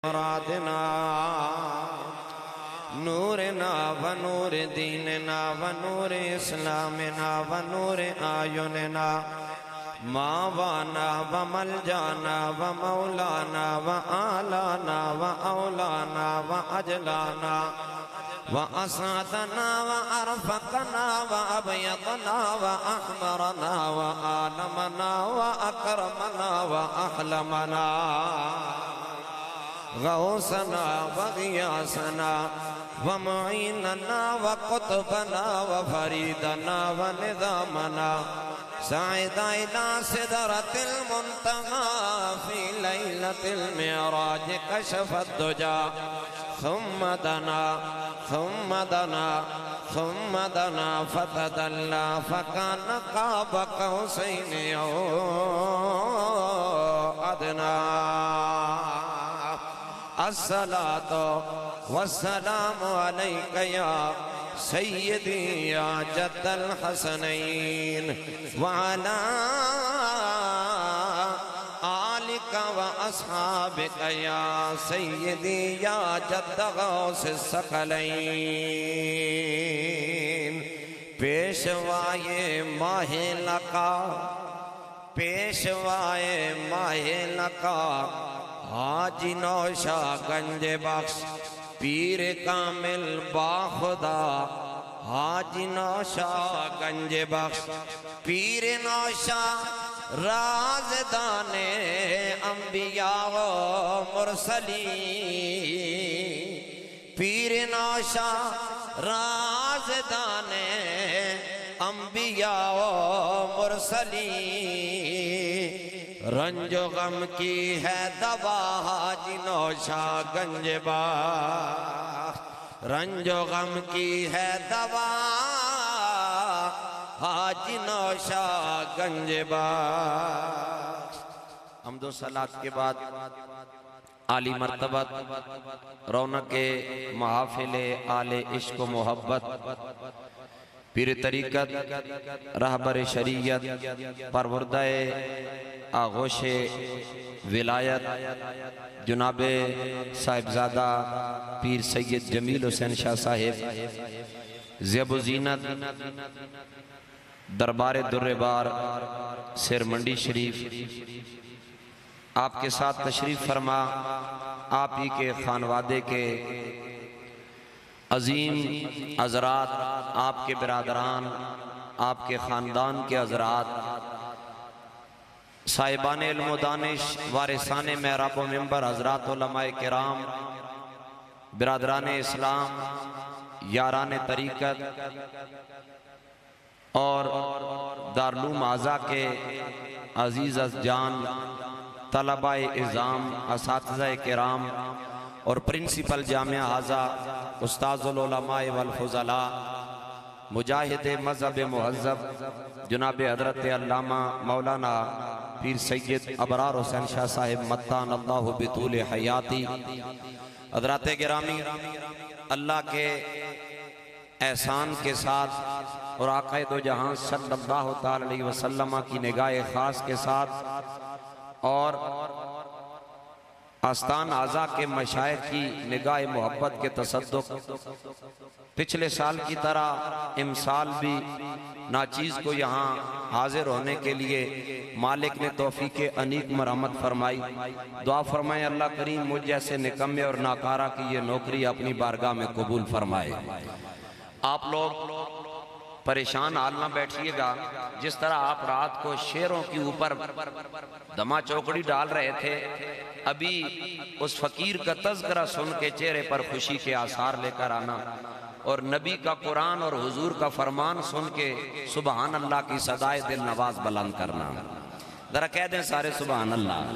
مرادنا نورنا و نور دیننا و نور اسلامنا و نور آیوننا ماوانا و ملجانا و مولانا و آلانا و اولانا و اجلانا و اسعدنا و ارفقنا و ابیضنا و احمرنا و آلمنا و اکرمنا و احلمنا غوثنا و غیاسنا و معیننا و قطبنا و فریدنا و نظامنا سعید الى صدرت المنتهى فی لیلت المعراج کشف الدجا ثم دنا فتدلى فكان قاب قوسين أو أدنى الصلاة والسلام عليك يا سيدي يا جد الحسنين وعلى آلك وأصحابك يا سيدي يا جد غوث الثقلين پیشوائے ماہ لقا پیشوائے ماہ لقا حاجی نوشا گنج بخش پیر کامل باخدا حاجی نوشا گنج بخش پیر نوشا رازدان انبیاء و مرسلین پیر نوشا رازدان انبیاء و مرسلین رنج و غم کی ہے دوا حاجی نوشا گنج بخش رنج و غم کی ہے دوا حاجی نوشا گنج بخش حمد و صلات کے بعد عالی مرتبت رونق محافل آل عشق و محبت پیر طریقت رہبر شریعت پروردہ آغوش ولایت جناب صاحبزادہ پیر سید جمیل حسین شاہ صاحب زیب و زینت دربار دربار سیر منڈی شریف آپ کے ساتھ تشریف فرما آپ ہی کے خانوادے کے عظیم حضرات آپ کے برادران آپ کے خاندان کے حضرات صاحبان علم و دانش وارثان محراب و منبر حضرات علماء کرام برادران اسلام یاران طریقت اور دارالعلوم اعزا کے عزیز از جان طلبہ اعظام اساتذہ کرام اور پرنسپل جامعہ اعزا استاذ العلماء والفضلاء مجاہد مذہب مہذب جناب حضرت علامہ مولانا پیر سید ابرار حسین شاہ صاحب متان اللہ بطول حیاتی حضرات گرامی اللہ کے احسان کے ساتھ اور آقا دو جہاں صلی اللہ علیہ وسلم کی نگاہ خاص کے ساتھ اور آستان اعزا کے مشائخ کی نگاہ محبت کے تصدق پچھلے سال کی طرح امسال بھی ناچیز کو یہاں حاضر ہونے کے لیے مالک نے توفیق انیق مرحمت فرمائی دعا فرمائے اللہ کریم مجھ جیسے نکمے اور ناکارہ کی یہ نوکری اپنی بارگاہ میں قبول فرمائے آپ لوگ پریشان حال نہ بیٹھیے گا جس طرح آپ رات کو شیروں کی اوپر دما چوکڑی ڈال رہے تھے ابھی اس فقیر کا تذکرہ سن کے چہرے پر خوشی کے آثار لے کر آنا اور نبی کا قرآن اور حضور کا فرمان سن کے سبحان اللہ کی صدائے دل نواز بلند کرنا ذرا کہہ دیں سارے سبحان اللہ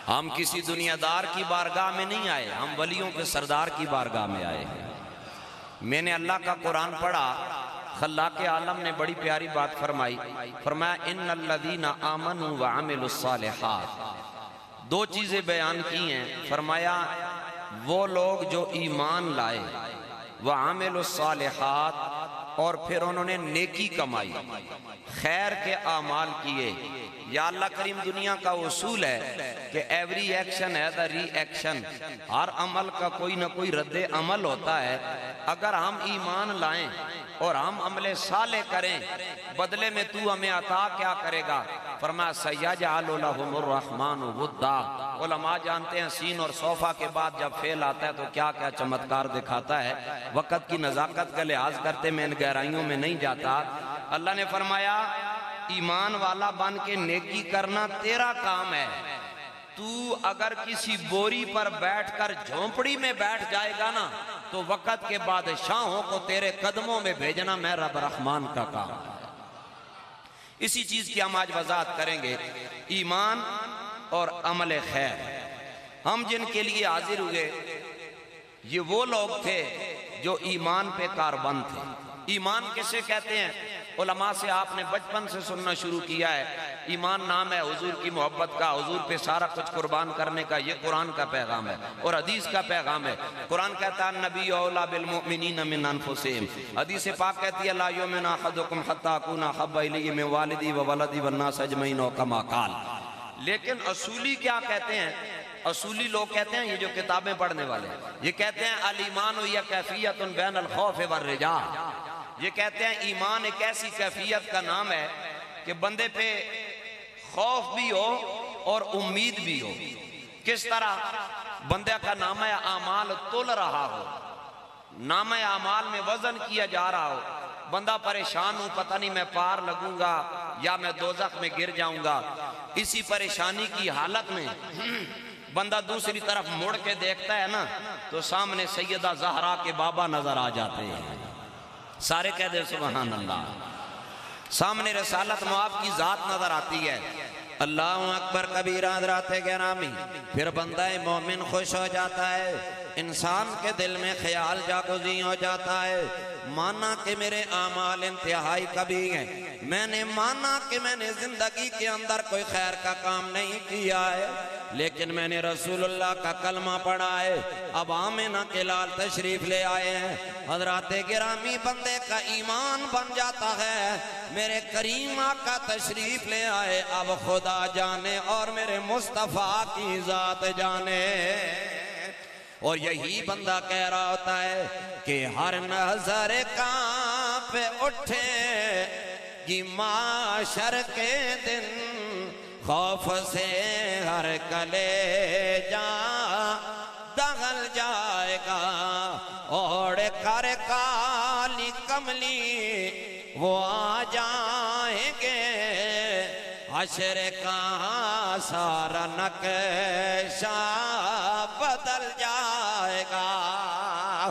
ہم کسی دنیا دار کی بارگاہ میں نہیں آئے ہم ولیوں کے سردار کی بارگاہ میں آئے ہیں میں نے اللہ کا قرآن پڑھا خلاق عالم نے بڑی پیاری بات فرمائی فرمایا ان الذین آمنوا وعملوا الصالحات دو چیزیں بیان کی ہیں فرمایا وہ لوگ جو ایمان لائے وعملوا الصالحات اور پھر انہوں نے نیکی کمائی خیر کے اعمال کیے یا اللہ کریم دنیا کا اصول ہے کہ ایوری ایکشن ہے دا ری ایکشن، ہر عمل کا کوئی نہ کوئی رد عمل ہوتا ہے۔ اگر ہم ایمان لائیں اور ہم عمل صالح کریں، بدلے میں تو ہمیں عطا کیا کرے گا؟ فرمایا سَيَجْعَلُ لَهُمُ الرَّحْمَنُ وُدًّا۔ علماء جانتے ہیں سین اور صوفہ کے بعد جب فعل آتا ہے تو کیا کیا چمتکار دکھاتا ہے۔ وقت کی نزاکت کا لحاظ کرتے میں ان گہرائیوں میں نہیں جاتا۔ اللہ نے فرمایا ایمان والا بن کے نیکی کرنا تیرا کام ہے، تو اگر کسی بوری پر بیٹھ کر جھونپڑی میں بیٹھ جائے گا نا تو وقت کے بادشاہوں کو تیرے قدموں میں بھیجنا میں رب رحمان کا کام ہے۔ اسی چیز کی ہم آج وضاحت کریں گے، ایمان اور عمل خیر۔ ہم جن کے لیے حاضر ہوئے یہ وہ لوگ تھے جو ایمان پہ کاربند تھے۔ ایمان کسے کہتے ہیں؟ علماء سے آپ نے بچپن سے سننا شروع کیا ہے، ایمان نام ہے حضور کی محبت کا، حضور پہ سارا کچھ قربان کرنے کا۔ یہ قرآن کا پیغام ہے اور حدیث کا پیغام ہے۔ قرآن کہتا ہے نبی اولا بالمؤمنین من انفسہم، حدیث پاک کہتی ہے لا یؤمن احدکم حتی اکون احب الی من والدی وولدی والناس اجمعین او کما قال۔ لیکن اصولی کیا کہتے ہیں؟ اصولی لوگ کہتے ہیں، یہ جو کتابیں پڑھنے والے ہیں، یہ کہتے ہیں الایمان ہی کیفیت بین الخوف والرجاء۔ یہ کہتے ہیں ایمان ایک ایسی کیفیت کا نام ہے کہ بندے پہ خوف بھی ہو اور امید بھی ہو۔ کس طرح؟ بندے کا نامہ اعمال تول رہا ہو، نامہ اعمال میں وزن کیا جا رہا ہو، بندہ پریشان ہوں، پتہ نہیں میں پار لگوں گا یا میں دوزخ میں گر جاؤں گا۔ اسی پریشانی کی حالت میں بندہ دوسری طرف مڑ کے دیکھتا ہے نا تو سامنے سیدہ زہرا کے بابا نظر آ جاتے ہیں۔ سارے کہہ دیں سبحان اللہ۔ سامنے رسالت معاف کی ذات نظر آتی ہے۔ اللہ اکبر کبیرہ حضرات گرامی، پھر بندہ مومن خوش ہو جاتا ہے، انسان کے دل میں خیال جاگزیں ہو جاتا ہے، مانا کہ میرے اعمال انتہائی کبھی ہیں، میں نے مانا کہ میں نے زندگی کے اندر کوئی خیر کا کام نہیں کیا ہے، لیکن میں نے رسول اللہ کا کلمہ پڑھا ہے، اب آمنہ کے لال تشریف لے آئے ہیں۔ حضرات گرامی بندے کا ایمان بن جاتا ہے، میرے کریم آقا تشریف لے آئے، اب خدا جانے اور میرے مصطفیٰ کی ذات جانے۔ اور یہی بندہ کہہ رہا ہوتا ہے کہ ہر نظر کانپ اٹھے یہ معاشر کے دن، خوف سے ہر کلیجہ دغل جائے گا، اوڑھ کر کالی کملی وہ آ جائیں گے، حشر کا سارا نقشہ بدل جائے گا۔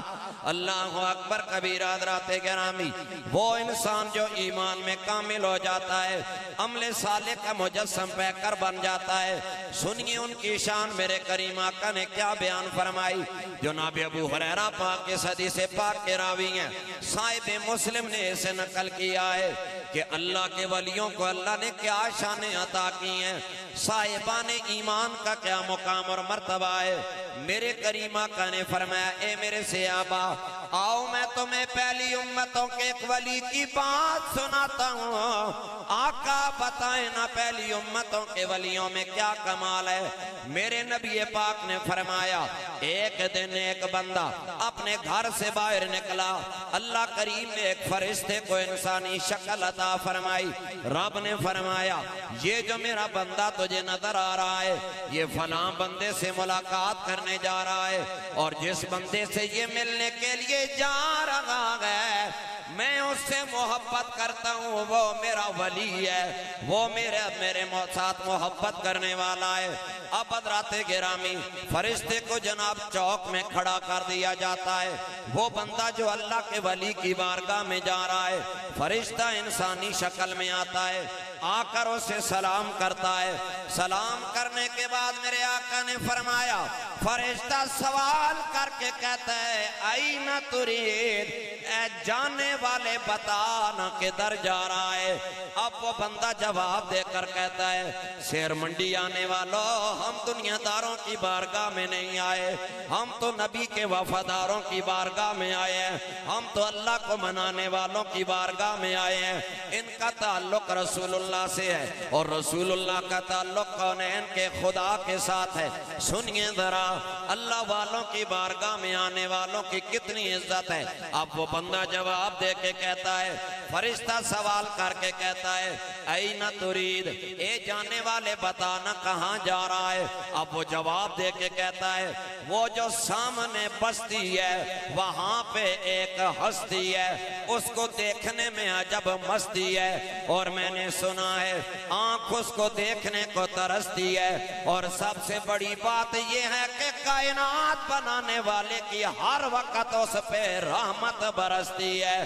اللہ اکبر کبیرہ حضرات گرامی، وہ انسان جو ایمان میں کامل ہو جاتا ہے، عمل صالح کا مجسم پہ کر بن جاتا ہے۔ سنیے ان کی شان میرے کریم آقا نے کیا بیان فرمائی۔ جناب ابو ہریرہ پاک کے حدیث پاک کے راوی ہیں، صاحب مسلم نے اسے نقل کیا ہے کہ اللہ کے ولیوں کو اللہ نے کیا شانیں عطا کی ہیں، صاحبان ایمان کا کیا مقام اور مرتبہ ہے۔ میرے کریم آقا نے فرمایا اے میرے صحابہ، آؤ میں تمہیں پہلی امتوں کے ایک ولی کی بات سناتا ہوں۔ آقا بتائیں نا پہلی امتوں کے ولیوں میں کیا کمال ہے۔ میرے نبی پاک نے فرمایا ایک دن ایک بندہ اپنے گھر سے باہر نکلا، اللہ کریم نے ایک فرشتے کو انسانی شکل عطا فرمائی۔ رب نے فرمایا یہ جو میرا بندہ تجھے نظر آ رہا ہے یہ فلاں بندے سے ملاقات کرنے جا رہا ہے، اور جس بندے سے یہ ملنے کے لیے جا رہا ہے میں اس سے محبت کرتا ہوں، وہ میرا ولی ہے، وہ میرے ساتھ محبت کرنے والا ہے۔ اب حضرات گرامی فرشتے کو جناب چوک میں کھڑا کر دیا جاتا ہے، وہ بندہ جو اللہ کے ولی کی بارگاہ میں جا رہا ہے، فرشتہ انسانی شکل میں آتا ہے، آ کر اسے سلام کرتا ہے، سلام کرنے کے بعد میرے آقا نے فرمایا، فرشتہ سوال کر کے کہتا ہے این ترید، اے جانے والے بتانا کدھر جا رہا ہے؟ اب وہ بندہ جواب دے کر کہتا ہے، شیر منڈی آنے والوں، ہم دنیا داروں کی بارگاہ میں نہیں آئے، ہم تو نبی کے وفاداروں کی بارگاہ میں آئے ہیں، ہم تو اللہ کو منانے والوں کی بارگاہ میں آئے ہیں۔ ان کا تعلق رسول اللہ سے ہے، اور رسول اللہ کا تعلق کونین کے خدا کے ساتھ ہے۔ سنیے ذرا، اللہ والوں کی بارگاہ میں آنے والوں کی کتنی عزت ہے۔ اب وہ بندہ جواب دے کے کہتا ہے، فرشتہ سوال کر کے کہتا ہے، این ترید، اے جانے والے بتانا کہاں جا رہا ہے؟ اب وہ جواب دے کے کہتا ہے، وہ جو سامنے بستی ہے وہاں پہ ایک ہستی ہے، اس کو دیکھنے میں عجب مستی ہے، اور میں نے سنا ہے آنکھ اس کو دیکھنے کو ترستی ہے، اور سب سے بڑی بات یہ ہے کہ کائنات بنانے والے کی ہر وقت اس پہ رحمت برستی ہے۔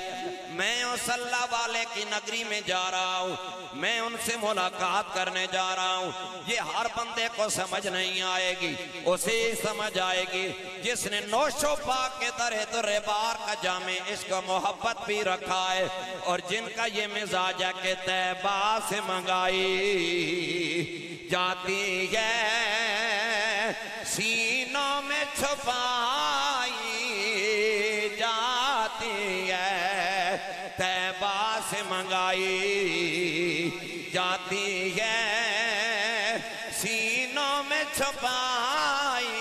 میں اس اللہ والے کی نگری میں جا رہا ہوں، میں ان سے ملاقات کرنے جا رہا ہوں۔ یہ ہر بندے کو سمجھ نہیں آئے گی، اسے سمجھ آئے گی جس نے نوش و پاک کے در در بار کا جام عشق و محبت بھی رکھا ہے، اور جن کا یہ مزاج ہے کہ طیبہ سے منگائی جاتی ہے، سینوں میں چھپائی جاتی ہے، طیبہ سے منگائی جاتی ہے، سینوں میں چھپائی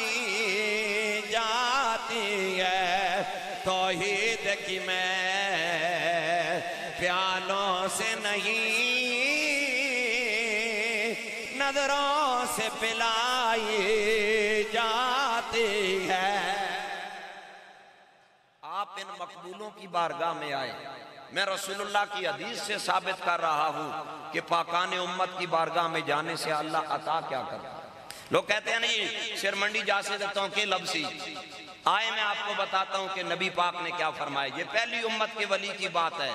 جاتی ہے، توحید کی میں پیالوں سے نہیں نظروں سے پلائی جاتی ہے۔ آپ ان مقبولوں کی بارگاہ میں آئے، میں رسول اللہ کی حدیث سے ثابت کر رہا ہوں کہ پاکان امت کی بارگاہ میں جانے سے اللہ عطا کیا کرتا ہے۔ لوگ کہتے ہیں نہیں شیر منڈی جا سے دیتا ہوں کہ لبسی آئے، میں آپ کو بتاتا ہوں کہ نبی پاک نے کیا فرمایا۔ یہ پہلی امت کے ولی کی بات ہے،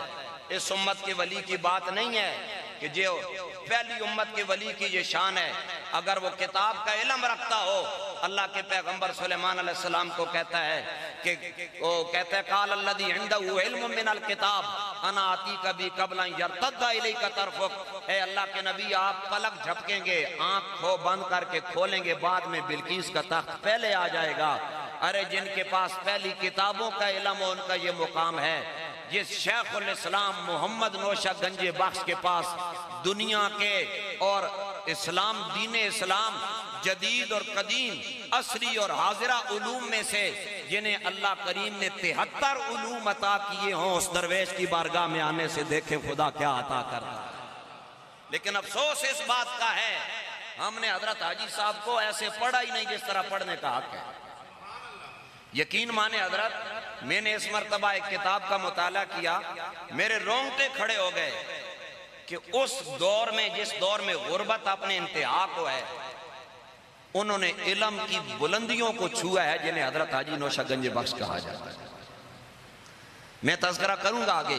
اس امت کے ولی کی بات نہیں ہے کہ جو پہلی امت کے ولی کی یہ شان ہے۔ اگر وہ کتاب کا علم رکھتا ہو، اللہ کے پیغمبر سلیمان علیہ السلام کو کہتا ہے کہ وہ کہتا ہے قال الذی عنده علم من الکتاب انا آتیک بی قبل ان یرتد الیک طرفک، اے اللہ کے نبی آپ پلک جھپکیں گے، آنکھ کو بند کر کے کھولیں گے، بعد میں بلقیس کا تخت پہلے آ جائے گا۔ ارے جن کے پاس پہلی کتابوں کا علم ہو ان کا یہ مقام ہے۔ جس شیخ الاسلام محمد نوشہ گنج بخش کے پاس دنیا کے اور اسلام، دین اسلام جدید اور قدیم، اصلی اور حاضرہ علوم میں سے جنہیں اللہ کریم نے 73 علوم عطا کیے ہوں، اس درویش کی بارگاہ میں آنے سے دیکھیں خدا کیا عطا کرتا ہے۔ لیکن افسوس اس بات کا ہے ہم نے حضرت حاجی صاحب کو ایسے پڑھا ہی نہیں جس طرح پڑھنے کا حق ہے۔ یقین مانے حضرت، میں نے اس مرتبہ ایک کتاب کا مطالعہ کیا، میرے رونگٹے کھڑے ہو گئے کہ اس دور میں، جس دور میں غربت اپنے انتہا کو ہے، انہوں نے علم کی بلندیوں کو چھوا ہے جنہیں حضرت حاجی نوشہ گنج بخش کہا جاتا ہے۔ میں تذکرہ کروں گا آگے۔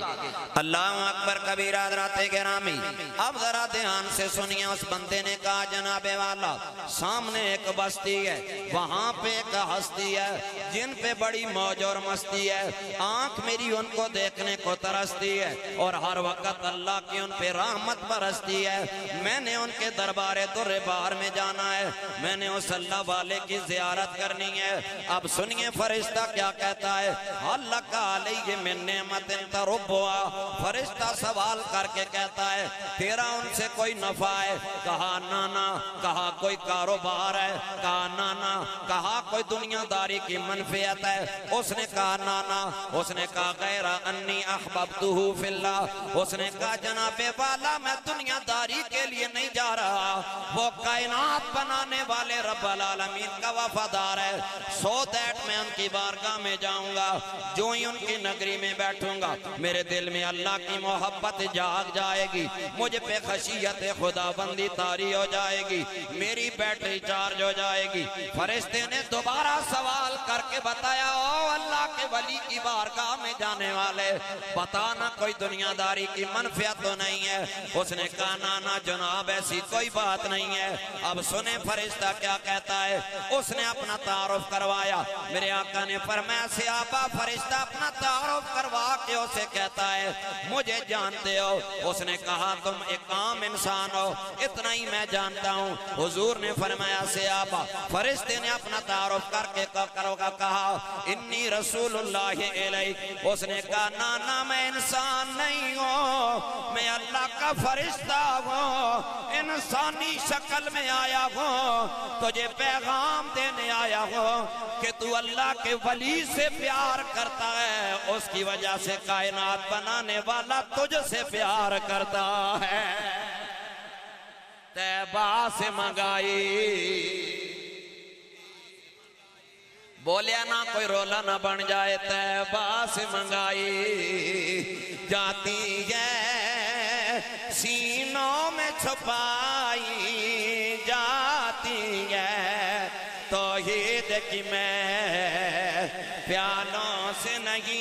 اللہ اکبر کبیرہ حضرات گرامی، اب ذرا دھیان سے سنیے۔ اس بندے نے کہا جناب والا، سامنے ایک بستی ہے، وہاں پہ ایک ہستی ہے جن پہ بڑی موج اور مستی ہے، آنکھ میری ان کو دیکھنے کو ترستی ہے، اور ہر وقت اللہ کی ان پہ رحمت برستی ہے۔ میں نے ان کے دربار در بار میں جانا ہے، میں نے اس اللہ والے کی زیارت کرنی ہے۔ اب سنیے فرشتہ کیا کہتا ہے، حلق علیہ من نعمت تربوا، فرشتہ سوال کر کے کہتا ہے تیرا ان سے کوئی نفع ہے؟ کہا نانا۔ کہا کوئی کاروبار ہے؟ کہا نانا۔ کہا کوئی دنیا داری کی منفعت ہے؟ اس نے کہا نانا۔ اس نے کہا غیر انی احببتہ فی اللہ، اس نے کہا جناب والا میں دنیا داری کے لیے نہیں جا رہا، وہ کائنات بنانے والے رب العالمین کا وفادار ہے، سو دیٹ میں ان کی بارگاہ میں جاؤں گا۔ جو ہی ان کی نگری میں بیٹھوں گا میرے دل میں اللہ کی محبت جاگ جائے گی، مجھ پہ خشیت خدا بندی طاری ہو جائے گی، میری بیٹری چارج ہو جائے گی۔ فرشتے نے دوبارہ سوال کر کے بتایا، او اللہ کے ولی کی بارگاہ میں جانے والے، بتانا کوئی دنیا داری کی منفعت تو نہیں ہے؟ اس نے کہا نا جناب ایسی کوئی بات نہیں ہے۔ اب سنیں فرشتہ کیا کہتا ہے۔ اس نے اپنا تعارف کروایا، میرے آقا نے فرمایا صحابہ فرشتہ اپنا تعارف کروا کے اسے کہتا ہے مجھے جانتے ہو؟ اس نے کہا تم ایک عام انسان ہو، اتنا ہی میں جانتا ہوں۔ حضور نے فرمایا صحابہ، فرشتے نے اپنا تعارف کر کے کہا انی رسول اللہ علیہ۔ اس نے کہا نا میں انسان نہیں ہوں، میں اللہ کا فرشتہ ہوں، انسانی شکل میں آیا ہوں، تجھے پیغام دینے آیا ہوں کہ تو اللہ کے ولی سے پیار کرتا ہے، اس کی وجہ سے کائنات بنانے والا تجھ سے پیار کرتا ہے۔ طیبہ سے منگائی، بولیا نا کوئی رولا نہ بن جائے، طیبہ سے منگائی جاتی ہے، سینوں میں چھپائی جاتی ہے، توحید کی میں پیالوں سے نہیں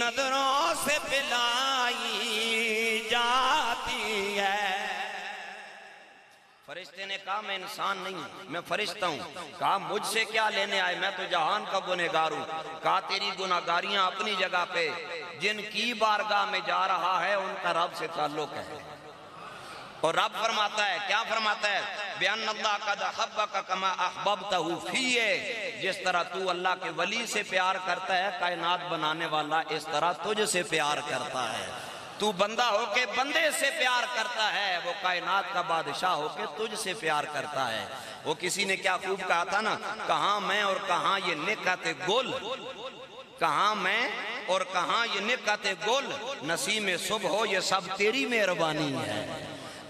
نظروں سے پلائی جاتی ہے۔ فرشتے نے کہا میں انسان نہیں ہوں، میں فرشتہ ہوں۔ کہا مجھ سے کیا لینے آئے، میں تو جہان کا گنہگار ہوں۔ کہا تیری گناہگاریاں اپنی جگہ پہ، جن کی بارگاہ میں جا رہا ہے ان کا رب سے تعلق ہے۔ اور رب فرماتا ہے، کیا فرماتا ہے؟ بِأَنَّ اللَّهَ قَدْ أَحْبَّكَ كَمَا أَحْبَبْتَهُ فِيَّ، جس طرح تو اللہ کے ولی سے پیار کرتا ہے، کائنات بنانے والا اس طرح تجھ سے پیار کرتا ہے۔ تو بندہ ہو کے بندے سے پیار کرتا ہے، وہ کائنات کا بادشاہ ہو کے تجھ سے پیار کرتا ہے۔ وہ کسی نے کیا خوب کہا تھا نا، کہاں میں اور کہاں یہ نکہت گل، کہاں میں اور کہاں یہ نکہت گل، نسیم صبح ہو یہ سب تیری مہربانی ہے۔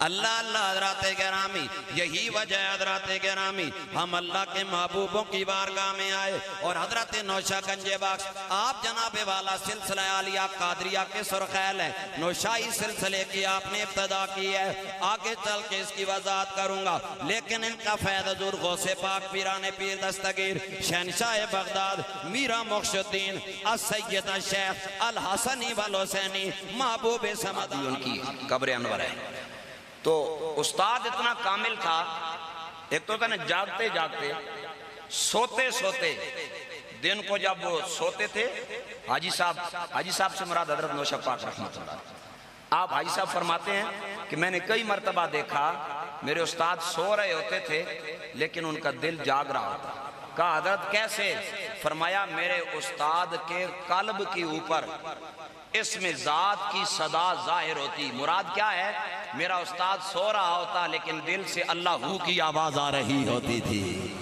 اللہ اللہ حضرات گرامی، یہی وجہ حضرات گرامی ہم اللہ کے محبوبوں کی بارگاہ میں آئے، اور حضرت نوشہ گنج بخش آپ جناب والا سلسلہ عالیہ قادریہ کے سرخیل ہیں، نوشائی سلسلے کی آپ نے ابتدا کی ہے، آگے چل کے اس کی وضاحت کروں گا، لیکن ان کا فیض حضور غوث پاک پیران پیر دستگیر شہنشاہ بغداد میرا مخش الدین السید الشیخ الحسنی والحسینی محبوب سمدی ان کی قبر انور ہے۔ تو استاد اتنا کامل تھا، ایک تو کہنا جاگتے جاگتے سوتے سوتے، دن کو جب وہ سوتے تھے، حاجی صاحب سے مراد حضرت نوشہ پاک رحمۃ اللہ، آپ حاجی صاحب فرماتے ہیں کہ میں نے کئی مرتبہ دیکھا میرے استاد سو رہے ہوتے تھے لیکن ان کا دل جاگ رہا ہوتا۔ کہا حضرت کیسے؟ فرمایا میرے استاد کے قلب کے اوپر اس میں ذات کی صدا ظاہر ہوتی۔ مراد کیا ہے؟ میرا استاد سو رہا ہوتا لیکن دل سے اللہ ہو کی آواز آ رہی ہوتی تھی۔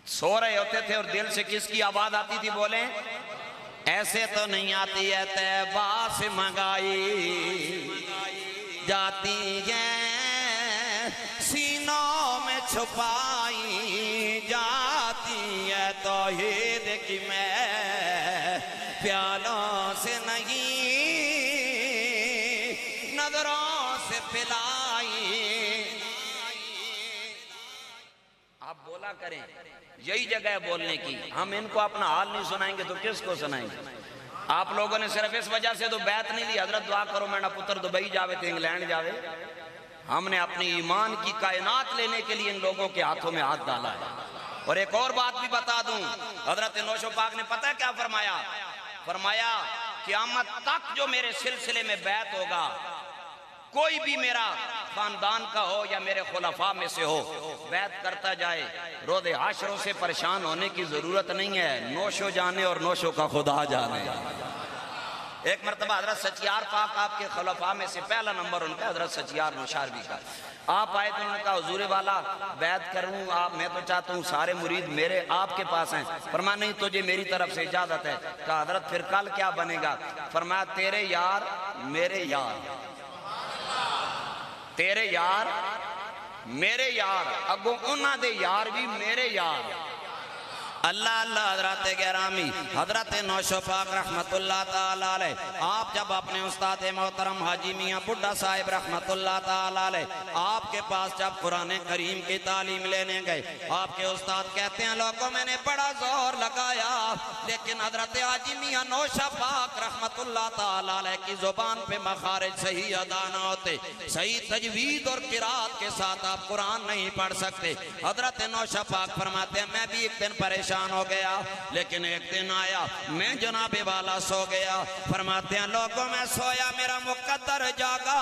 سو رہے ہوتے تھے اور دل سے کس کی آواز آتی تھی؟ بولیں ایسے تو نہیں آتی ہے، طیبہ سے منگائی جاتی ہے، سینوں میں چھپائی جاتی ہے، توحید کی میں پیالوں سے نہیں نظروں سے پلائی۔ آپ بولا کریں، یہی جگہ ہے بولنے کی، ہم ان کو اپنا حال نہیں سنائیں گے تو کس کو سنائیں گے؟ آپ لوگوں نے صرف اس وجہ سے تو بیعت نہیں لی، حضرت دعا کرو میرا پتر دبئی جاوے تھے انگلینڈ جاوے۔ ہم نے اپنی ایمان کی کائنات لینے کے لیے ان لوگوں کے ہاتھوں میں ہاتھ ڈالا ہے۔ اور ایک اور بات بھی بتا دوں، حضرت نوشہ پاک نے پتہ کیا فرمایا؟ فرمایا قیامت تک جو میرے سلسلے میں بیعت ہوگا، کوئی بھی میرا خاندان کا ہو یا میرے خلفاء میں سے ہو، بیعت کرتا جائے، روز حشروں سے پریشان ہونے کی ضرورت نہیں ہے، نوشو جانے اور نوشو کا خدا جانے۔ ایک مرتبہ حضرت سچیار پاک آپ کے خلفاء میں سے پہلا نمبر ان کا حضرت سچیار نوشہروی کا، آپ آئے تو انہوں نے کہا حضور والا بیعت کروں، میں تو چاہتا ہوں سارے مرید میرے آپ کے پاس ہیں۔ فرمایا نہیں تجھے میری طرف سے اجازت ہے۔ کہا حضرت پھر کل کیا بنے گا؟ فرمایا تیرے یار میرے یار، تیرے یار میرے یار، اگوں انہاں دے یار بھی میرے یار۔ اللہ اللہ حضرت گرامی حضرت نوشو پاک رحمت اللہ تعالی علیہ آپ جب اپنے استاد محترم حاجی میاں بڈھا صاحب رحمت اللہ تعالی علیہ آپ کے پاس جب قرآن کریم کی تعلیم لینے گئے آپ کے استاد کہتے ہیں لوگوں میں نے بڑا زور لگایا لیکن حضرت حاجی میاں نوشو پاک رحمت اللہ تعالی علیہ کی زبان پہ مخارج صحیح ادا نہ ہوتے، صحیح تجوید اور قرات کے ساتھ آپ قرآن نہیں پڑھ سکتے۔ حضرت نوشو پاک فرماتے ہیں میں بھی ایک دن پریشان ہو گیا لیکن ایک دن آیا میں جناب والا سو گیا، فرماتے ہیں لوگوں میں سویا میرا مقدر جاگا،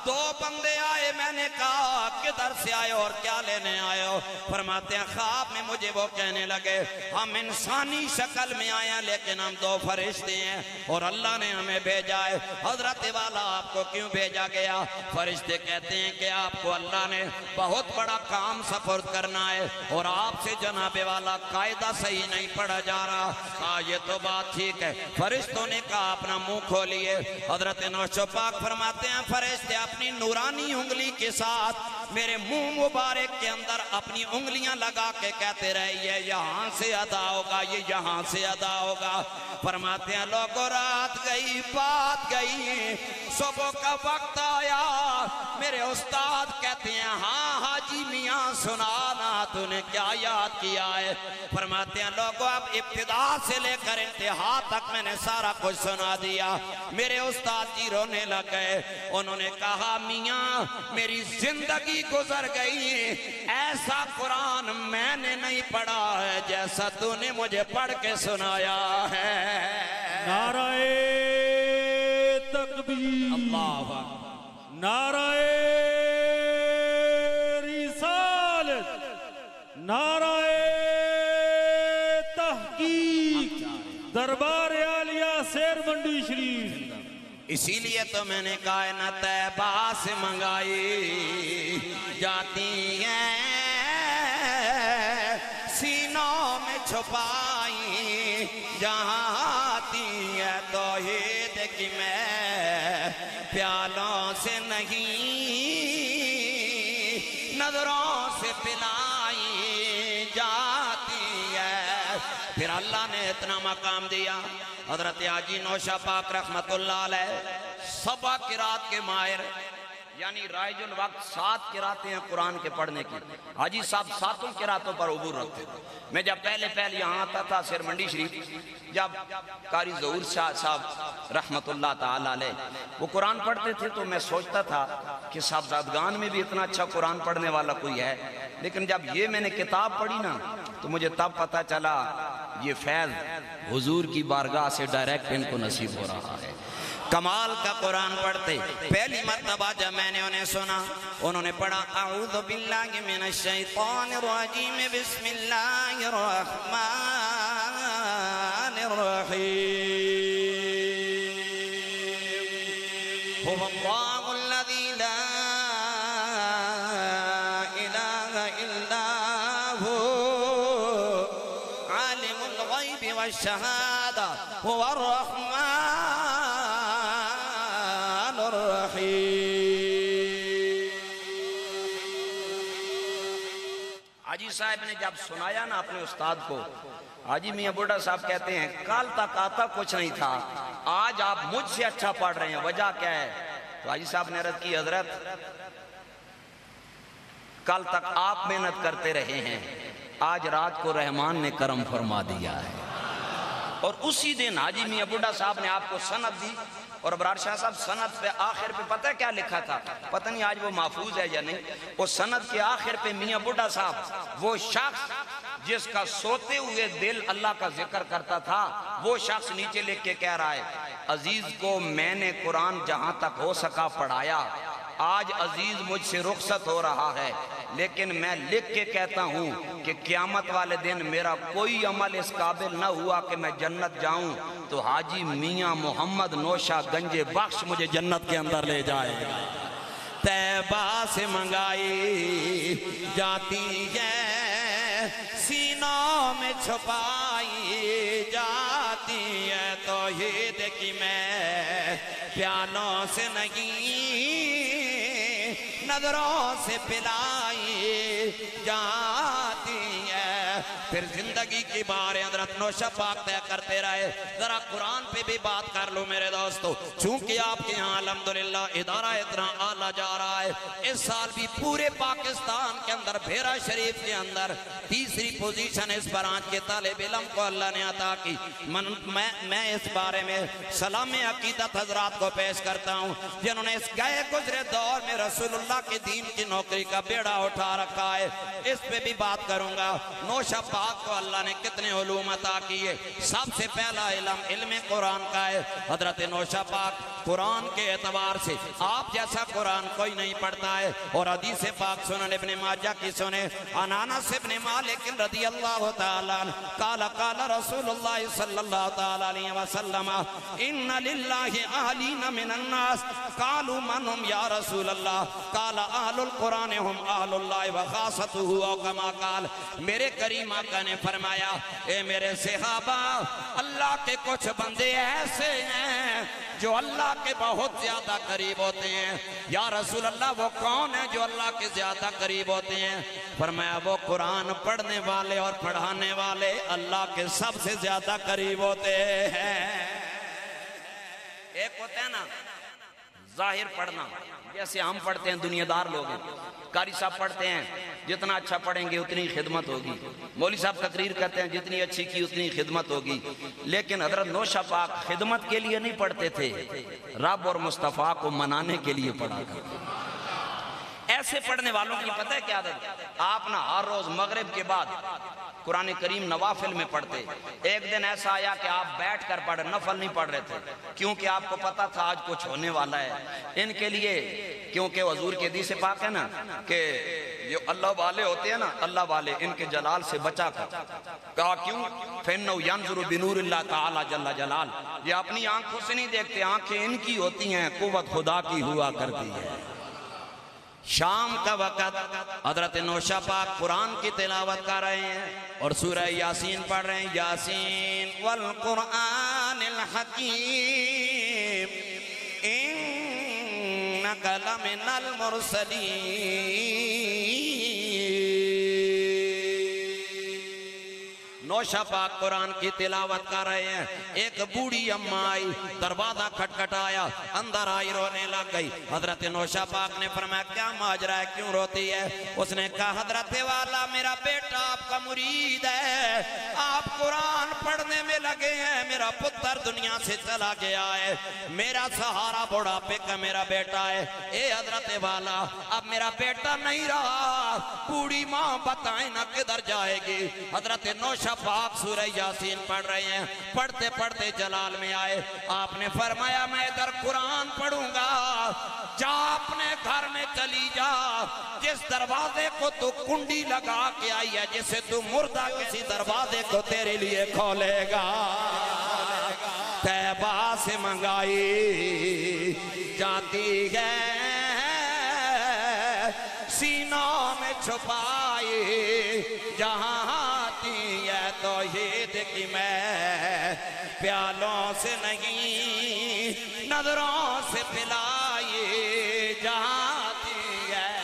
دو بندے آئے میں نے کہا کدھر سے آئے اور کیا لینے آئے ہو؟ فرماتے ہیں خواب میں مجھے وہ کہنے لگے ہم انسانی شکل میں آئے ہیں لیکن ہم دو فرشتے ہیں اور اللہ نے ہمیں بھیجا ہے۔ حضرت والا آپ کو کیوں بھیجا گیا؟ فرشتے کہتے ہیں کہ آپ کو اللہ نے بہت بڑا کام سپرد کرنا ہے اور آپ سے جناب والا قاعدہ صحیح نہیں پڑھا جا رہا۔ کہا یہ تو بات ٹھیک ہے۔ فرشتوں نے کہا اپنا منہ کھولیے۔ حضرت نوشو پاک فرماتے ہیں فرشتے اپنی نورانی انگلی کے ساتھ میرے منہ مبارک کے اندر اپنی انگلیاں لگا کے کہتے رہے یہ یہاں سے ادا ہوگا، یہ یہاں سے ادا ہوگا۔ فرماتے ہیں لوگوں رات گئی بات گئی، صبح کا وقت آیا، میرے استاد کہتے ہیں ہاں حاجی میاں سنانا تو نے کیا یاد کیا ہے؟ فرماتے ہیں لوگوں اب ابتدا سے لے کر انتہا تک میں نے سارا کچھ سنا دیا۔ میرے استاد جی رونے لگ گئے، انہوں نے کہا میاں میری زندگی گزر گئی، ایسا قرآن میں نے نہیں پڑھا ہے جیسا تو نے مجھے پڑھ کے سنایا ہے۔ نعرہ تکبیر، اللہ اکبر، نعرہ رسالت، نعرہ تحقیق، دربار عالیہ سیر منڈی شریف۔ اسی لیے تو میں نے کائنات طیبہ سے منگائی جاتی ہیں، سینوں میں چھپائی جہاں آتی ہے توحید کی میں پیالوں سے نہیں نظروں سے پلائی جاتی ہے۔ پھر اللہ نے اتنا مقام دیا، حضرت حاجی نوشو پاک رحمت اللہ علیہ سبع قرات کے ماہر، یعنی رائج الوقت 7 قراتیں ہیں قرآن کے پڑھنے کی۔ حاجی صاحب 7 قراتوں پر عبور رکھتے تھے۔ میں جب پہلے یہاں آتا تھا سیر منڈی شریف، جب قاری ظہور شاہ صاحب رحمت اللہ تعالی علیہ وہ قرآن پڑھتے تھے تو میں سوچتا تھا کہ صاحبزادگان میں بھی اتنا اچھا قرآن پڑھنے والا کوئی ہے، لیکن جب یہ میں نے کتاب پڑھی نا تو مجھے تب پتا چلا یہ فیض حضور کی بارگاہ سے ڈائریکٹ ان کو نصیب ہو رہا ہے۔ کمال کا قرآن پڑھتے، پہلی مرتبہ جب میں نے انہیں سنا انہوں نے پڑھا اعوذ باللہ من الشیطان الرجیم بسم اللہ الرحمن الرحیم هو اللہ الذی لا الہ الا هو عالم الغیب والشہادہ هو الرحمن حاجی صاحب نے جب سنایا نا اپنے استاد کو، حاجی میاں بڈھا صاحب کہتے ہیں کل تک آتا کچھ نہیں تھا، آج آپ مجھ سے اچھا پڑھ رہے ہیں، وجہ کیا ہے؟ تو حاجی صاحب نے عرض کی حضرت کل تک آپ محنت کرتے رہے ہیں، آج رات کو رحمان نے کرم فرما دیا ہے۔ اور اسی دن حاجی میاں بڈھا صاحب نے آپ کو سند دی، اور ابرار شاہ صاحب سند پہ آخر پہ پتہ کیا لکھا تھا؟ پتہ نہیں آج وہ محفوظ ہے یا نہیں، وہ سند کے آخر پہ میاں بڈھا صاحب وہ شخص جس کا سوتے ہوئے دل اللہ کا ذکر کرتا تھا وہ شخص نیچے لکھ کے کہہ رہا ہے عزیز کو میں نے قرآن جہاں تک ہو سکا پڑھایا، آج عزیز مجھ سے رخصت ہو رہا ہے، لیکن میں لکھ کے کہتا ہوں کہ قیامت والے دن میرا کوئی عمل اس قابل نہ ہوا کہ میں جنت جاؤں تو حاجی میاں محمد نوشہ گنج بخش مجھے جنت کے اندر لے جائے گا۔ طیبہ سے منگائی جاتی ہے، سینوں میں چھپائی جاتی ہے توحید کی میں پیالوں سے نہیں نظروں سے پلائی جاتی ہے۔ پھر زندگی کی باریں حضرت نوشہ پاک طے کرتے رہے. ذرا قرآن پہ بھی بات کر لو میرے دوستو. چونکہ آپ کے ہاں الحمدللہ ادارہ اتنا آلہ جا رہا ہے. اس سال بھی پورے پاکستان کے اندر بھیرا شریف کے اندر تیسری پوزیشن اس برانچ کے طالب علم کو اللہ نے عطا کی. میں اس بارے میں سلام عقیدت حضرات کو پیش کرتا ہوں جنہوں نے اس گئے گزرے دور میں رسول اللہ کے دین کی نوکری کا بیڑا اٹھا رکھا ہے. اس پہ بھی بات کروں گا. نوشہ پاک کو اللہ نے کتنے علوم عطا کیے. سب سے پہلا علم قرآن کا ہے. حضرت نوشہ پاک قرآن کے اعتبار سے آپ جیسا قرآن کوئی نہیں پڑھتا ہے. اور حدیث پاک سنن ابن ماجہ کی سنے عن انس ابن مالک رضی اللہ تعالیٰ قال قال رسول اللہ صلی اللہ تعالیٰ علیہ وسلم ان للہ اہلین من الناس قالوا من هم یا رسول اللہ قال اہل القرآن هم اہل اللہ وخاصته او کما قال. میرے کریم آقا نے فرمایا اے میرے صحابہ اللہ کے کچھ بندے ایسے ہیں جو اللہ کے بہت زیادہ قریب ہوتے ہیں. یا رسول اللہ وہ کون ہیں جو اللہ کے زیادہ قریب ہوتے ہیں؟ فرمایا وہ قرآن پڑھنے والے اور پڑھانے والے اللہ کے سب سے زیادہ قریب ہوتے ہیں. ایک ہوتا ہے نا ظاہر پڑھنا, جیسے ہم پڑھتے ہیں دنیا دار لوگ ہیں. قاری صاحب پڑھتے ہیں جتنا اچھا پڑھیں گے اتنی خدمت ہوگی. مولوی صاحب تقریر کرتے ہیں جتنی اچھی کی اتنی خدمت ہوگی. لیکن حضرت نوشہ پاک خدمت کے لیے نہیں پڑھتے تھے, رب اور مصطفیٰ کو منانے کے لیے پڑھا کرتے. ایسے پڑھنے والوں کی پتہ ہے کیا عادت؟ آپ نہ ہر روز مغرب کے بعد قرآن کریم نوافل میں پڑھتے. ایک دن ایسا آیا کہ آپ بیٹھ کر پڑھ, نفل نہیں پڑھ رہے تھے کیونکہ آپ کو پتا تھا آج کچھ ہونے والا ہے ان کے لیے. کیونکہ حضور کے حدیث پاک ہے نا کہ جو اللہ والے ہوتے ہیں نا, اللہ والے ان کے جلال سے بچا کر. کہا کیوں؟ فَإِنَّهُ يَنْظُرُ بِنُورِ اللَّهِ تَعَالَى جَلَّ جَلَالُ. یہ اپنی آنکھوں سے نہیں دیکھتے, آنکھیں ان کی ہوتی ہیں, قوت خدا کی ہوا کرتی ہے. شام کا وقت حضرت نوشہ پاک قرآن کی تلاوت کر رہے ہیں اور سورہ یاسین پڑھ رہے ہیں. یاسین والقرآن الحکیم انک لمن المرسلین. نوشہ پاک قرآن کی تلاوت کر رہے ہیں. ایک بوڑھی اماں آئی, دروازہ کھٹکھٹایا, اندر آئی, رونے لگ گئی. حضرت نوشہ پاک نے فرمایا کیا ماجرا ہے, کیوں روتی ہے؟ اس نے کہا حضرت والا میرا بیٹا آپ کا مرید ہے, آپ قرآن پڑھنے میں لگے ہیں, میرا پتر دنیا سے چلا گیا ہے, میرا سہارا بڑھاپے کا میرا بیٹا ہے. اے حضرت والا اب میرا بیٹا نہیں رہا, بوڑھی ماں بتائیں نہ کدھر جائے گی. حضرت نوشہ پاک سورہ یاسین پڑھ رہے ہیں. پڑھتے پڑھتے جلال میں آئے. آپ نے فرمایا میں ادھر قرآن پڑھوں گا, جا اپنے گھر میں چلی جا, جس دروازے کو تو کنڈی لگا کے آئی ہے, جسے تو مردہ کسی دروازے کو تیرے لیے کھولے گا. طیبہ سے منگائی جاتی ہے, سینوں میں چھپائی جہاں آتی ہے توحید کی میں, پیالوں سے نہیں نظروں سے پلائی جہاں آتی ہے.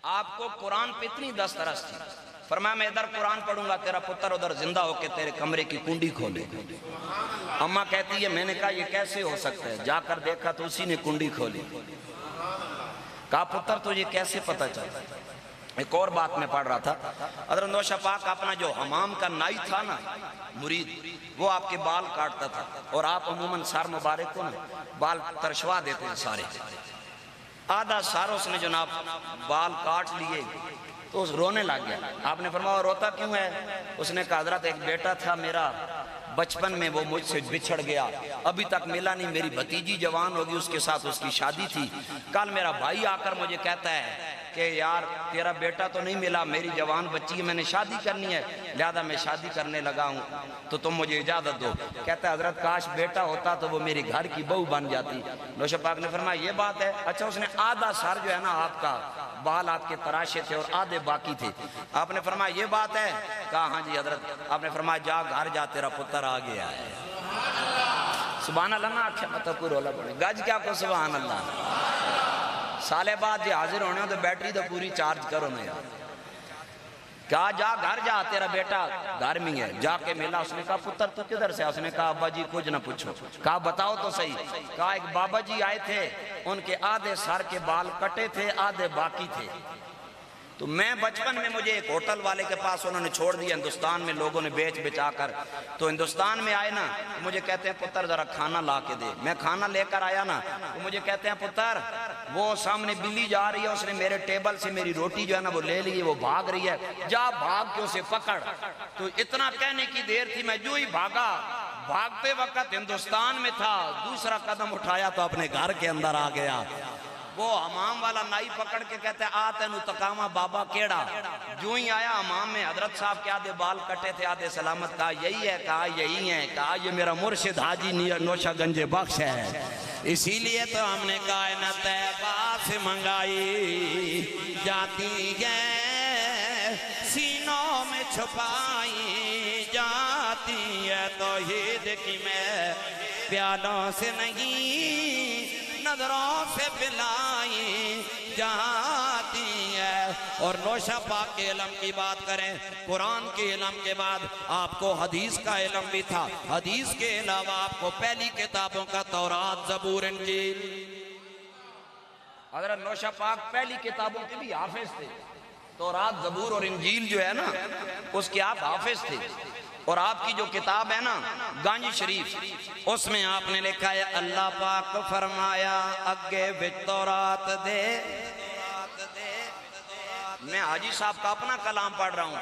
آپ کو قرآن پہ اتنی دسترس تھی, فرمایا میں ادھر قرآن پڑھوں گا, تیرا پتر ادھر زندہ ہو کے تیرے کمرے کی کنڈی کھولے. اماں کہتی ہے میں نے کہا یہ کیسے ہو سکتا ہے؟ جا کر دیکھا تو اسی نے کنڈی کھولی. کہا پتر تو یہ کیسے پتہ چلا؟ ایک اور بات میں پڑھ رہا تھا, حضرت نوشہ پاک اپنا جو حمام کا نائی تھا نا مرید, وہ آپ کے بال کاٹتا تھا, اور آپ عموماً سار مبارک کو نا بال ترشوا دیتے ہیں سارے. آدھا سار اس نے جناب بال کاٹ لیے تو اس رونے لگ گیا. آپ نے فرمایا روتا کیوں ہے؟ اس نے کہا حضرت ایک بیٹا تھا میرا, بچپن میں وہ مجھ سے بچھڑ گیا, ابھی تک ملا نہیں, میری بھتیجی جوان ہوگی, اس کے ساتھ اس کی شادی تھی. کل میرا بھائی آ کر مجھے کہتا ہے کہ یار تیرا بیٹا تو نہیں ملا, میری جوان بچی ہے, میں نے شادی کرنی ہے, لہذا میں شادی کرنے لگا ہوں, تو تم مجھے اجازت دو. کہتا ہے حضرت کاش بیٹا ہوتا تو وہ میری گھر کی بہو بن جاتی. نوشہ پاک نے فرمایا یہ بات ہے؟ اچھا. اس نے آدھا سر جو ہے نا آپ کا بال آپ کے تراشے تھے اور آدھے باقی تھے. آپ نے فرمایا یہ بات ہے؟ کہا ہاں جی حضرت. آپ نے فرمایا جا گھر جا, تیرا پتر آ گیا ہے. سبحان اللہ نا آکھیں مطلب کوئی رولا پڑے گج کیا کو سبحان اللہ. سالے بعد جی حاضر ہونے ہو تو بیٹری تو پوری چارج کرو نا یار. کہا جا گھر جا، تیرا بیٹا گھر میں ہے۔ جا کے ملا، اس نے کہا پتر تو کدھر سے؟ اس نے کہا ابا جی کچھ نہ پوچھو۔ کہا بتاؤ تو صحیح۔ کہا ایک بابا جی آئے تھے، ان کے آدھے سر کے بال کٹے تھے، آدھے باقی تھے، تو میں بچپن میں مجھے ایک ہوٹل والے کے پاس انہوں نے چھوڑ دیا، ہندوستان میں لوگوں نے بیچ بچا کر، تو ہندوستان میں آئے نا، مجھے کہتے ہیں پتر ذرا کھانا لا کے دے۔ میں کھانا لے کر آیا نا، تو مجھے کہتے ہیں پتر وہ سامنے بلی جا رہی ہے، اس نے میرے ٹیبل سے میری روٹی جو ہے نا وہ لے لی ہے، وہ بھاگ رہی ہے، جا بھاگ کے اسے پکڑ۔ تو اتنا کہنے کی دیر تھی، میں جو ہی بھاگا، بھاگتے وقت ہندوستان میں تھا، دوسرا قدم اٹھایا تو اپنے گھر کے اندر آ گیا۔ وہ امام والا نائی پکڑ کے کہتے ہیں آ تینو تقامہ بابا کیڑا؟ جو ہی آیا امام میں، حضرت صاحب کے آدھے بال کٹے تھے، آدھے سلامت۔ کہا یہی ہے؟ کہا یہی ہے۔ کہا یہ میرا مرشد حاجی نوشہ گنج بخش ہے، اسی لیے تو ہم نے کائنات طیبہ سے منگائی جاتی ہے، سینوں میں چھپائی جاتی ہے، توحید کی میں پیالوں سے نہیں نظروں سے پلائی جاتی ہے۔ اور نوشہ پاک کے علم کی بات کریں، قرآن کے علم کے بعد آپ کو حدیث کا علم بھی تھا، حدیث کے علاوہ آپ کو پہلی کتابوں کا تورات، زبور، انجیل۔ حضرت نوشہ پاک پہلی کتابوں کے بھی حافظ تھے، تورات، زبور اور انجیل جو ہے نا اس کے آپ حافظ تھے۔ اور آپ کی جو کتاب ہے نا گنج شریف، اس میں آپ نے لکھا ہے اللہ پاک فرمایا اگے وچ تورات دے۔ میں حاجی صاحب کا اپنا کلام پڑھ رہا ہوں،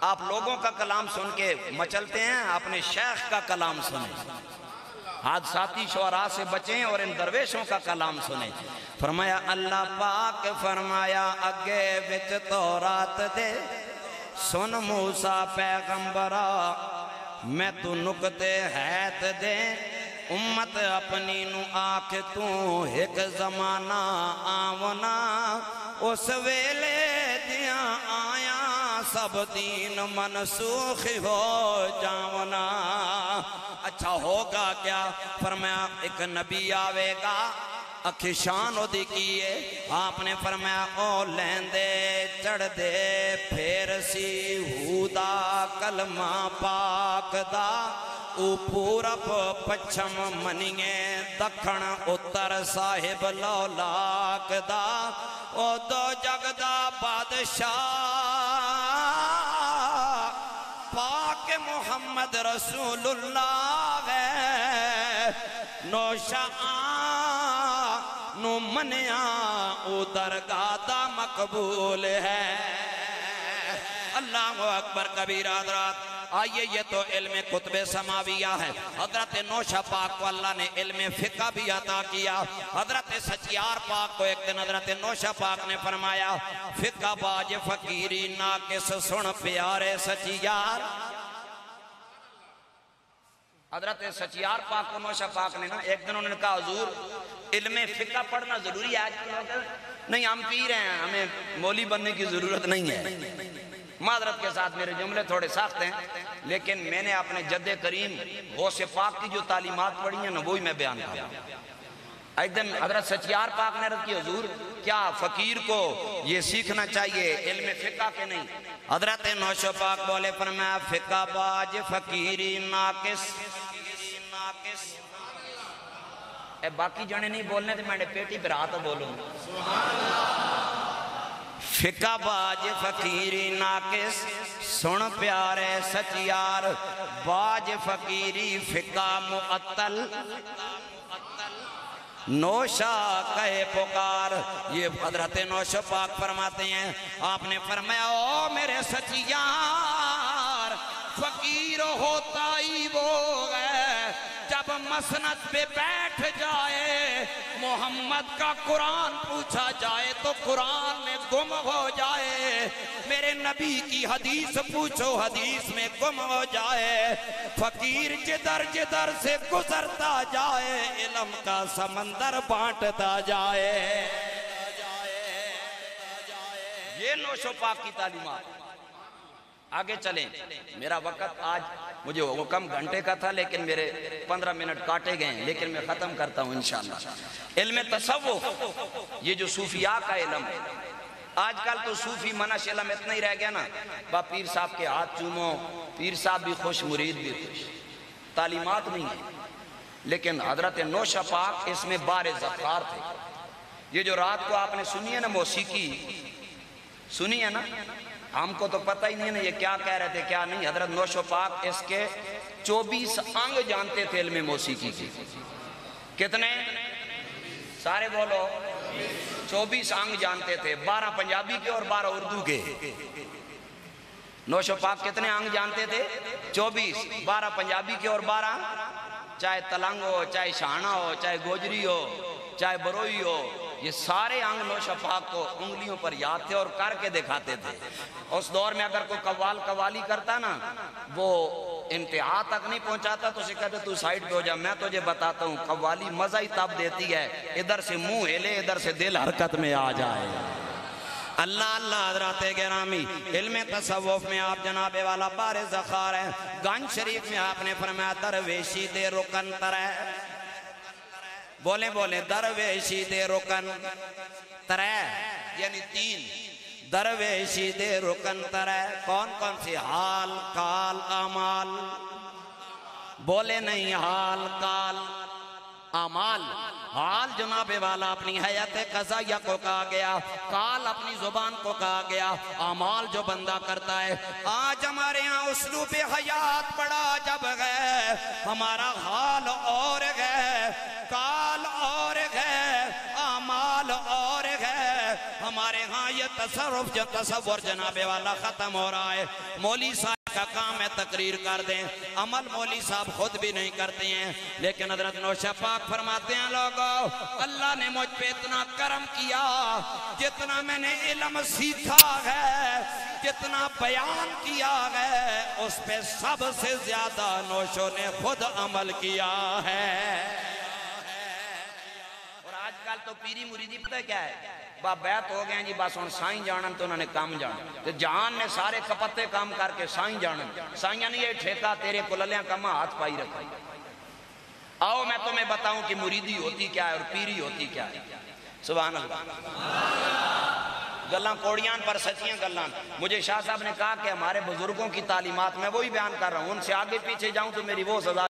آپ لوگوں کا کلام سن کے مچلتے ہیں، اپنے شیخ کا کلام سنیں، حادثاتی شعراء سے بچیں اور ان درویشوں کا کلام سنیں۔ فرمایا اللہ پاک فرمایا اگے وچ تورات دے، سن موسیٰ پیغمبرا میں تو نکتے حیت دے، امت اپنی نو آکھ تو ایک زمانہ آونا، اس ویلے دیاں آیاں سب دین منسوخ ہو جاونا۔ اچھا ہوگا کیا؟ فرمایا ایک نبی آوے گا، اکھی شان ہو دی کیے، آپ نے فرمایا او لیندے چڑھ دے پھر سی ہودا کلمہ پاک دا، او پورپ پچھم منیے دکھن اتر صاحب لولاک دا، او دو جگ دا بادشاہ پاک محمد رسول اللہ ہے، نوشہ نو منیا او درگاہ دا مقبول ہے۔ اللہ اکبر کبیرہ حضرات۔ آئیے یہ تو علم کتب سماویہ ہے، حضرت نوشہ پاک کو اللہ نے علم فقہ بھی عطا کیا۔ حضرت سچیار پاک کو ایک دن حضرت نوشہ پاک نے فرمایا فقہ باج فقیری ناقص سن پیارے سچیار۔ حضرت سچیار پاک کو نوشہ پاک نے نا ایک دن انہوں نے کہا حضور علم فقہ پڑھنا ضروری ہے؟ آج نہیں، ہم پی رہے ہیں، ہمیں مولی بننے کی ضرورت نہیں ہے۔ معذرت کے ساتھ میرے جملے تھوڑے سخت ہیں، لیکن میں نے اپنے جد کریم غوث پاک کی جو تعلیمات پڑھی ہیں نا وہی میں بیان کیا۔ ایک دن حضرت سچیار پاک نے عرض کی حضور کیا فقیر کو یہ سیکھنا چاہیے علم فقہ کے نہیں؟ حضرت نوشہ پاک بولے فرمایا فقہ باج فقیری ناقص۔ اے باقی جانے نہیں بولنے تھے، میں نے پیٹی پر آتا بولوں۔ فقہ باج فقیری ناقص سن پیارے سچیار، باج فقیری فقہ معطل، نوشہ کہے پکار۔ یہ حضرت نوشہ پاک فرماتے ہیں، آپ نے فرمایا او میرے سچیار، فقیر ہوتا ہی وہ ہے جب مسند پہ بیٹھ جائے، محمد کا قرآن پوچھا جائے تو قرآن میں گم ہو جائے، میرے نبی کی حدیث پوچھو حدیث میں گم ہو جائے، فقیر جدر جدر سے گزرتا جائے، علم کا سمندر بانٹتا جائے۔ یہ نوشہ پاک کی تعلیمات۔ آگے چلیں، میرا وقت آج مجھے وہ کم گھنٹے کا تھا لیکن میرے 15 منٹ کاٹے گئے ہیں، لیکن میں ختم کرتا ہوں انشاءاللہ۔ علم تصوف، یہ جو صوفیاء کا علم ہے، آج کل تو صوفی منش علم اتنا ہی رہ گیا نا، با پیر صاحب کے ہاتھ چومو، پیر صاحب بھی خوش مرید بھی خوش، تعلیمات نہیں ہے۔ لیکن حضرت نوشہ پاک اس میں بار ذخار تھے۔ یہ جو رات کو آپ نے سنی ہے نا موسیقی، سنی ہے نا، ہم کو تو پتہ ہی نہیں ہے نا یہ کیا کہہ رہے تھے کیا نہیں۔ حضرت نوشہ پاک اس کے 24 انگ جانتے تھے علم موسیقی کی۔ کتنے؟ سارے بولو، 24 انگ جانتے تھے، 12 پنجابی کے اور 12 اردو کے۔ نوشہ پاک کتنے انگ جانتے تھے؟ 24، 12 پنجابی کے اور 12، چاہے تلنگ ہو، چاہے شانہ ہو، چاہے گوجری ہو، چاہے بروئی ہو، یہ سارے انگ نوشہ پاک کو انگلیوں پر یاد تھے اور کر کے دکھاتے تھے۔ اس دور میں اگر کوئی قوالی کرتا نا، وہ انتہا تک نہیں پہنچاتا تو اسے کہتے تو سائیڈ پہ ہو جا، میں تجھے بتاتا ہوں قوالی مزہ ہی تب دیتی ہے ادھر سے منہ ہلے، ادھر سے دل حرکت میں آ جائے۔ اللہ اللہ حضرات گرامی، علم تصوف میں آپ جناب والا بار ذخار ہے۔ گنج شریف میں آپ نے فرمایا درویشی دے رکن ترے، بولیں بولیں، درویشی دے رکن ترے یعنی 3، درویشی دے رکن ترے، کون کون سی؟ حال، کال، اعمال، بولے نہیں، حال، کال، اعمال۔ حال جناب والا اپنی حیات قضائیہ کو کہا گیا، کال اپنی زبان کو کہا گیا، اعمال جو بندہ کرتا ہے۔ آج ہمارے ہاں اسلوب حیات بڑا جب ہے، ہمارا حال اور ہے، کال اور ہے، اعمال اور ہے۔ ہمارے ہاں یہ تصرف جو تصور جناب والا ختم ہو رہا ہے۔ مولوی صاحب کا کام ہے تقریر کر دیں، عمل مولوی صاحب خود بھی نہیں کرتے ہیں۔ لیکن حضرت نوشہ پاک فرماتے ہیں لوگوں، اللہ نے مجھ پہ اتنا کرم کیا، جتنا میں نے علم سیکھا ہے، جتنا بیان کیا ہے، اس پہ سب سے زیادہ نوشوں نے خود عمل کیا ہے۔ اور آج کل تو پیری مریدی پتہ کیا ہے؟ بیعت ہو گئے ہیں جی بس ہن سائیں جانن تو انہوں نے کام جانا، تو جہان نے سارے کپتے کام کر کے سائیں جانن، سائیں نہیں یہ ٹھیکہ تیرے کللیاں کما ہاتھ پائی رکھا۔ آؤ میں تمہیں بتاؤں کہ مریدی ہوتی کیا ہے اور پیری ہوتی کیا ہے۔ سبحان اللہ۔ گلاں کوڑیاں پر سچیاں گلاں۔ مجھے شاہ صاحب نے کہا کہ ہمارے بزرگوں کی تعلیمات میں وہی بیان کر رہا ہوں، ان سے آگے پیچھے جاؤں تو میری وہ سزا